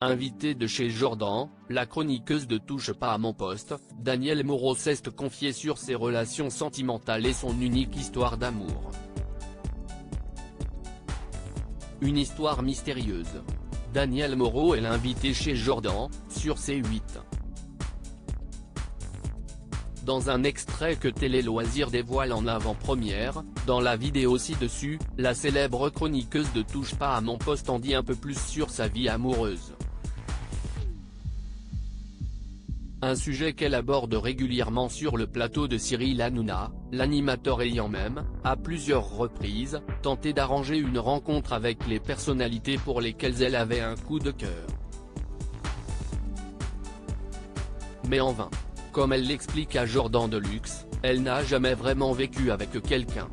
Invitée de chez Jordan, la chroniqueuse de Touche pas à mon poste, Danielle Moreau s'est confiée sur ses relations sentimentales et son unique histoire d'amour. Une histoire mystérieuse. Danielle Moreau est l'invitée chez Jordan, sur C8. Dans un extrait que Télé Loisirs dévoile en avant-première, dans la vidéo ci-dessus, la célèbre chroniqueuse de Touche pas à mon poste en dit un peu plus sur sa vie amoureuse. Un sujet qu'elle aborde régulièrement sur le plateau de Cyril Hanouna, l'animateur ayant même, à plusieurs reprises, tenté d'arranger une rencontre avec les personnalités pour lesquelles elle avait un coup de cœur. Mais en vain. Comme elle l'explique à Jordan Deluxe, elle n'a jamais vraiment vécu avec quelqu'un.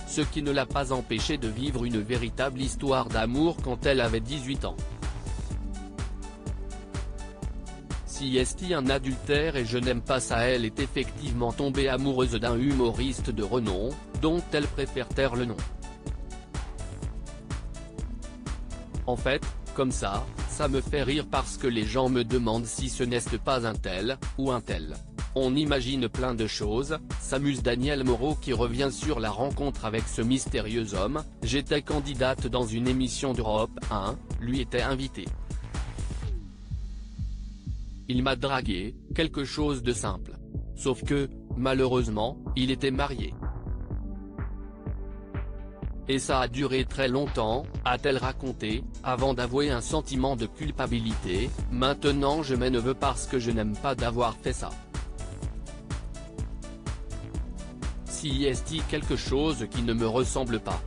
Ce qui ne l'a pas empêché de vivre une véritable histoire d'amour quand elle avait 18 ans. Si est un adultère et je n'aime pas ça, elle est effectivement tombée amoureuse d'un humoriste de renom, dont elle préfère taire le nom. En fait, comme ça me fait rire parce que les gens me demandent si ce n'est pas un tel, ou un tel. On imagine plein de choses, s'amuse Danielle Moreau qui revient sur la rencontre avec ce mystérieux homme. J'étais candidate dans une émission d'Europe 1, lui était invité. Il m'a dragué, quelque chose de simple. Sauf que, malheureusement, il était marié. Et ça a duré très longtemps, a-t-elle raconté, avant d'avouer un sentiment de culpabilité. Maintenant je ne veux parce que je n'aime pas d'avoir fait ça. Si est quelque chose qui ne me ressemble pas.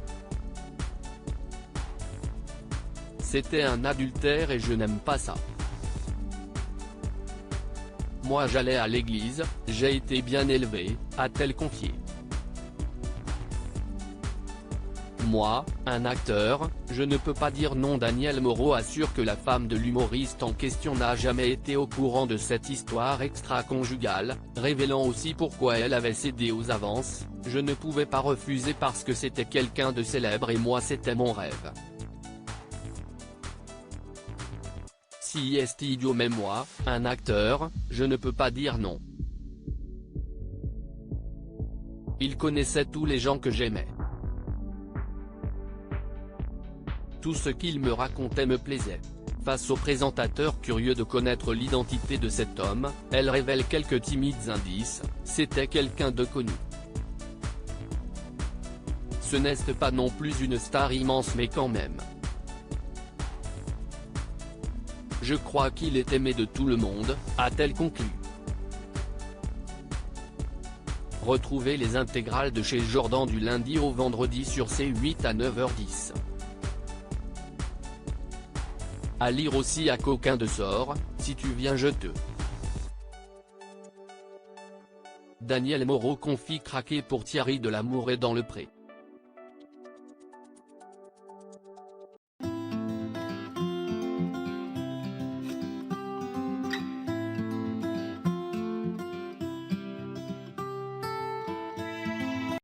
C'était un adultère et je n'aime pas ça. Moi j'allais à l'église, j'ai été bien élevée, a-t-elle confié. Moi, un acteur, je ne peux pas dire non. Danielle Moreau assure que la femme de l'humoriste en question n'a jamais été au courant de cette histoire extra-conjugale, révélant aussi pourquoi elle avait cédé aux avances. Je ne pouvais pas refuser parce que c'était quelqu'un de célèbre et moi c'était mon rêve. Si est idiot, mais moi, un acteur, je ne peux pas dire non. Il connaissait tous les gens que j'aimais. Tout ce qu'il me racontait me plaisait. Face au présentateur curieux de connaître l'identité de cet homme, elle révèle quelques timides indices. C'était quelqu'un de connu. Ce n'est pas non plus une star immense mais quand même. Je crois qu'il est aimé de tout le monde, a-t-elle conclu. Retrouvez les intégrales de chez Jordan du lundi au vendredi sur C8 à 9h10. À lire aussi à Coquin de Sort, si tu viens je te. Danielle Moreau confie craquer pour Thierry Delamour et dans le Pré.